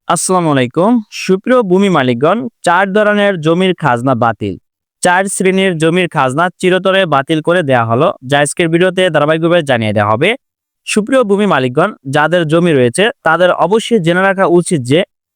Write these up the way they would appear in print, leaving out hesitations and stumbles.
আসসালামু আলাইকুম। সুপ্রিয় ভূমি মালিকগণ, ৪ ধরনের জমির খাজনা বাতিল। ৪ শ্রেণীর জমির খাজনা চিরতরে বাতিল করে দেয়া হলো, যা আজকের ভিডিওতে ধারাবাহিকভাবে জানিয়ে দেওয়া হবে। সুপ্রিয় ভূমি মালিকগণ, যাদের জমি রয়েছে তাদের অবশ্যই জেনে রাখা উচিত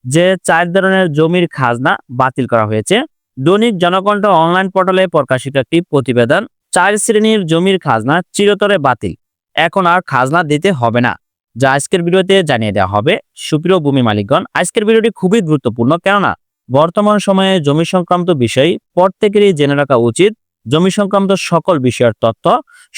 যে ৪ ধরনের জমির খাজনা বাতিল করা হয়েছে। দৈনিক জনকণ্ঠ অনলাইন পোর্টালে প্রকাশিত একটি প্রতিবেদন, ৪ শ্রেণীর জমির খাজনা চিরতরে বাতিল, এখন আর খাজনা দিতে হবে না, যা আজকের ভিডিওতে জানিয়ে দেওয়া হবে। সুপ্রিয় ভূমি মালিকগণ, আজকের ভিডিওটি খুবই গুরুত্বপূর্ণ, কেননা বর্তমান সময়ে জমি সংক্রান্ত বিষয় প্রত্যেকেরই জেনে রাখা উচিত। জমি সংক্রান্ত সকল বিষয়ের তথ্য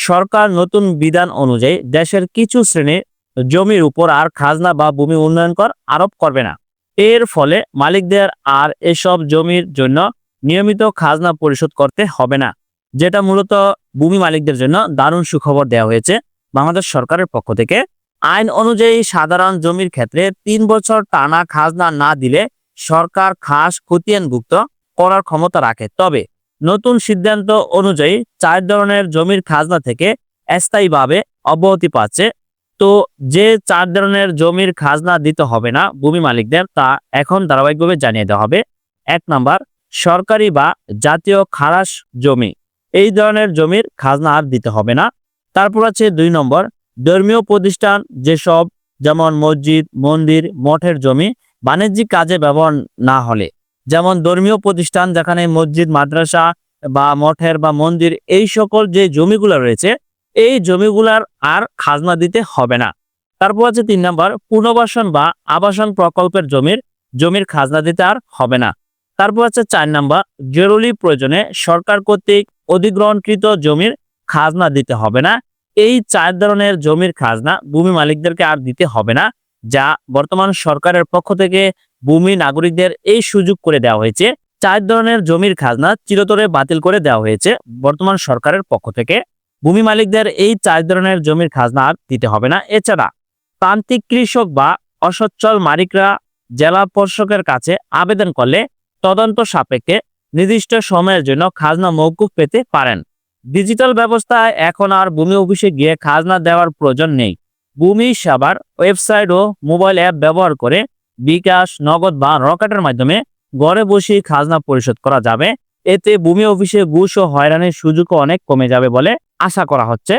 সরকার নতুন বিধান অনুযায়ী দেশের কিছু শ্রেণীর জমির উপর আর খাজনা বা ভূমি উন্নয়ন কর আরোপ করবে না। এর ফলে মালিকদের আর এসব জমির জন্য নিয়মিত খাজনা পরিশোধ করতে হবে না, যেটা মূলত ভূমি মালিকদের জন্য দারুণ সুখবর দেওয়া হয়েছে বাংলাদেশ সরকারের পক্ষ থেকে। আইন অনুযায়ী সাধারণ জমির ক্ষেত্রে ৩ বছর টানা খাজনা না দিলে সরকার খাস খতিয়ানভুক্ত করার ক্ষমতা রাখে। তবে নতুন সিদ্ধান্ত অনুযায়ী ৪ ধরনের জমির খাজনা থেকে স্থায়ীভাবে অব্যাহতি পাচ্ছে। তো যে ৪ ধরনের জমির খাজনা দিতে হবে না ভূমি মালিকদের, তা এখন ধারাবাহিকভাবে জানিয়ে দেওয়া হবে। ১ নাম্বার, সরকারি বা জাতীয় খারাস জমি, এই ধরনের জমির খাজনা আর দিতে হবে না। তারপর আছে ২ নম্বর, ধর্মীয় প্রতিষ্ঠান যেসব, যেমন মসজিদ, মন্দির, মঠের জমি বাণিজ্যিক কাজে ব্যবহার না হলে, যেমন ধর্মীয় প্রতিষ্ঠান যেখানে মসজিদ, মাদ্রাসা বা মঠের বা মন্দির, এই সকল যে জমিগুলো রয়েছে এই জমিগুলার আর খাজনা দিতে হবে না। তারপর আছে ৩ নম্বর, পুনর্বাসন বা আবাসন প্রকল্পের জমির খাজনা দিতে আর হবে না। তারপর আছে ৪ নম্বর, জরুরি প্রয়োজনে সরকার কর্তৃক অধিগ্রহণকৃত জমির খাজনা দিতে হবে না। এই ৪ ধরনের জমির খাজনা ভূমি মালিকদেরকে আর দিতে হবে না, যা বর্তমান সরকারের পক্ষ থেকে ভূমি নাগরিকদের এই সুযোগ করে দেওয়া হয়েছে। ৪ ধরনের জমির খাজনা চিরতরে বাতিল করে দেওয়া হয়েছে বর্তমান সরকারের পক্ষ থেকে। ভূমি মালিকদের এই ৪ ধরনের জমির খাজনা আর দিতে হবে না। এছাড়া প্রান্তিক কৃষক বা অসচ্ছল মালিকরা জেলা পরিষদের কাছে আবেদন করলে তদন্ত সাপেক্ষে নির্দিষ্ট সময়ের জন্য খাজনা মওকুফ পেতে পারেন। ডিজিটাল ব্যবস্থায় এখন আর ভূমি অফিসে গিয়ে খাজনা দেওয়ার প্রয়োজন নেই। ভূমি সেবার ওয়েবসাইট ও মোবাইল অ্যাপ ব্যবহার করে বিকাশ, নগদ বা রকেটের মাধ্যমে ঘরে বসেই খাজনা পরিশোধ করা যাবে। এতে ভূমি অফিসে ঘুষ ও হয়রানির সুযোগও অনেক কমে যাবে বলে আশা করা হচ্ছে।